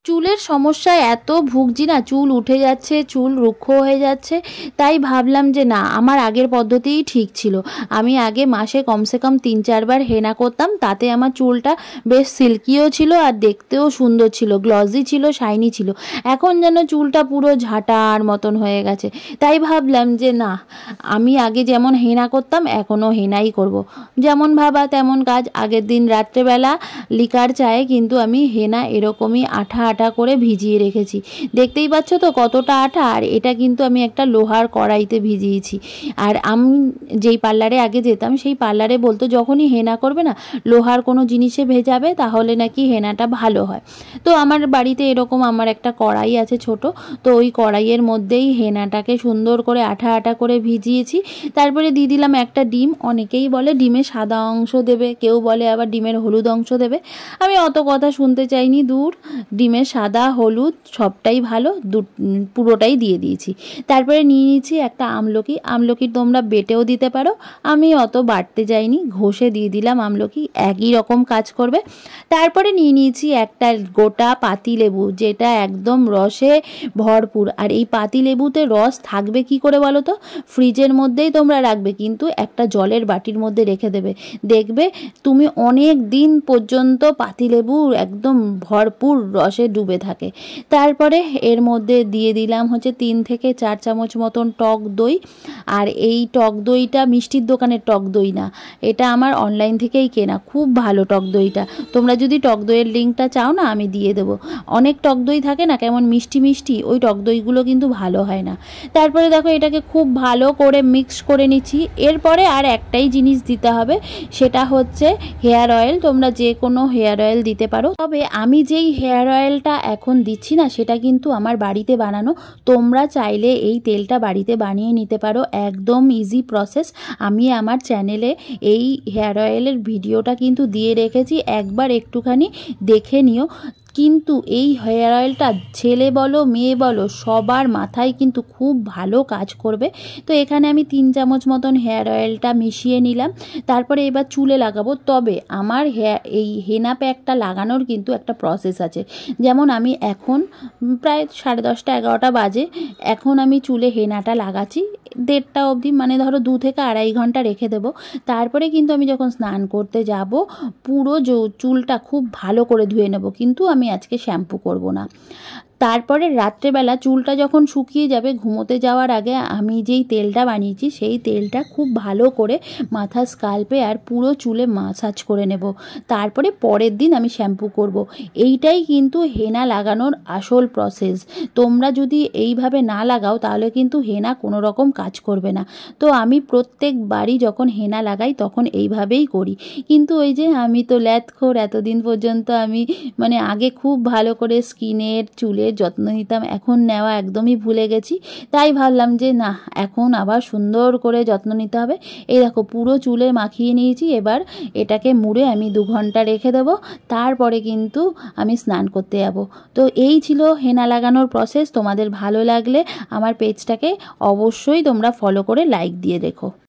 চুলের সমস্যায় এত ভুগছি না, চুল উঠে যাচ্ছে, চুল রুক্ষ হয়ে যাচ্ছে। তাই ভাবলাম যে না, আমার আগের পদ্ধতিই ঠিক ছিল। আমি আগে মাসে কমসে কম 3-4 বার হেনা করতাম, তাতে আমার চুলটা বেশ সিল্কিও ছিল আর দেখতেও সুন্দর ছিল, গ্লসি ছিল, শাইনি ছিল। এখন যেন চুলটা পুরো ঝাঁটার মতন হয়ে গেছে। তাই ভাবলাম যে না, আমি আগে যেমন হেনা করতাম এখনও হেনাই করব। যেমন ভাবা তেমন কাজ। আগের দিন রাত্রেবেলা লিকার চায়ে কিন্তু আমি হেনা এরকমই আঠা আঠা করে ভিজিয়ে রেখেছি। দেখতেই পাচ্ছ তো কতটা আঠা। আর এটা কিন্তু আমি একটা লোহার কড়াইতে ভিজিয়েছি। আর আমি যেই পার্লারে আগে যেতাম সেই পার্লারে বলতো যখনই হেনা করবে না, লোহার কোনো জিনিসে ভেজাবে, তাহলে নাকি হেনাটা ভালো হয়। তো আমার বাড়িতে এরকম আমার একটা কড়াই আছে ছোট, তো ওই কড়াইয়ের মধ্যেই হেনাটাকে সুন্দর করে আঠা আঠা করে ভিজিয়েছি। তারপরে দিয়ে দিলাম একটা ডিম। অনেকেই বলে ডিমের সাদা অংশ দেবে, কেউ বলে আবার ডিমের হলুদ অংশ দেবে। আমি অত কথা শুনতে চাইনি, দূর। ডিমের সাদা হলুদ সবটাই ভালো, পুরোটাই দিয়ে দিয়েছি। তারপরে নিয়ে নিয়েছি একটা আমলকি। আমলকি তোমরা বেটেও দিতে পারো, আমি অত বাটতে যাইনি, ঘষে দিয়ে দিলাম আমলকি, একই রকম কাজ করবে। তারপরে নিয়ে নিয়েছি একটা গোটা পাতিলেবু, যেটা একদম রসে ভরপুর। আর এই পাতিলেবুতে রস থাকবে কি করে বলো তো? ফ্রিজের মধ্যেই তোমরা রাখবে, কিন্তু একটা জলের বাটির মধ্যে রেখে দেবে, দেখবে তুমি অনেক দিন পর্যন্ত পাতিলেবু একদম ভরপুর রসে ডুবে থাকে। তারপরে এর মধ্যে দিয়ে দিলাম হচ্ছে 3 থেকে 4 চামচ মতন টক দই। আর এই টক দইটা মিষ্টির দোকানের টক দই না, এটা আমার অনলাইন থেকেই কেনা, খুব ভালো টক দইটা। তোমরা যদি টক দইয়ের লিঙ্কটা চাও না, আমি দিয়ে দেবো। অনেক টক দই থাকে না কেমন মিষ্টি মিষ্টি, ওই টক দইগুলো কিন্তু ভালো হয় না। তারপরে দেখো এটাকে খুব ভালো করে মিক্স করে নিচ্ছি। এরপরে আর একটাই জিনিস দিতে হবে, সেটা হচ্ছে হেয়ার অয়েল। তোমরা যে কোনো হেয়ার অয়েল দিতে পারো, তবে আমি যেই হেয়ার অয়েলটা এখন দিচ্ছি না, সেটা কিন্তু আমার বাড়িতে বানানো। তোমরা চাইলে এই তেলটা বাড়িতে বানিয়ে নিতে পারো, একদম ইজি প্রসেস। আমি আমার চ্যানেলে এই হেয়ার অয়েলের ভিডিওটা কিন্তু দিয়ে রেখেছি, একবার একটুখানি দেখে নিও। কিন্তু এই হেয়ার অয়েলটা ছেলে বলো মেয়ে বলো সবার মাথায় কিন্তু খুব ভালো কাজ করবে। তো এখানে আমি 3 চামচ মতন হেয়ার অয়েলটা মিশিয়ে নিলাম। তারপরে এবার চুলে লাগাবো। তবে আমার এই হেনা প্যাকটা লাগানোর কিন্তু একটা প্রসেস আছে। যেমন আমি এখন প্রায় 10:30-11টা বাজে, এখন আমি চুলে হেনাটা লাগাচ্ছি 1:30টা অবধি, মানে ধরো 2 থেকে 2.5 ঘন্টা রেখে দেবো। তারপরে কিন্তু আমি যখন স্নান করতে যাব, পুরো চুলটা খুব ভালো করে ধুয়ে নেব, কিন্তু আমি আজকে শ্যাম্পু করব না। তারপরে রাত্রেবেলা চুলটা যখন শুকিয়ে যাবে, ঘুমোতে যাওয়ার আগে আমি যেই তেলটা বানিয়েছি সেই তেলটা খুব ভালো করে মাথা স্কাল্পে আর পুরো চুলে মাসাজ করে নেব। তারপরে পরের দিন আমি শ্যাম্পু করব। এইটাই কিন্তু হেনা লাগানোর আসল প্রসেস। তোমরা যদি এইভাবে না লাগাও তাহলে কিন্তু হেনা কোনো রকম কাজ করবে না। তো আমি প্রত্যেকবারই যখন হেনা লাগাই তখন এইভাবেই করি। কিন্তু ওই যে আমি তো ল্যাথখোর, এতদিন পর্যন্ত আমি মানে আগে খুব ভালো করে স্কিনের চুলের যত্ন নিতাম, এখন নেওয়া একদমই ভুলে গেছি। তাই ভাবলাম যে না, এখন আবার সুন্দর করে যত্ন নিতে হবে। এই দেখো পুরো চুলে মাখিয়ে নিয়েছি। এবার এটাকে মুড়ে আমি 2 ঘন্টা রেখে দেবো, তারপরে কিন্তু আমি স্নান করতে যাব। তো এই ছিল হেনা লাগানোর প্রসেস। তোমাদের ভালো লাগলে আমার পেজটাকে অবশ্যই তোমরা ফলো করে লাইক দিয়ে রেখো।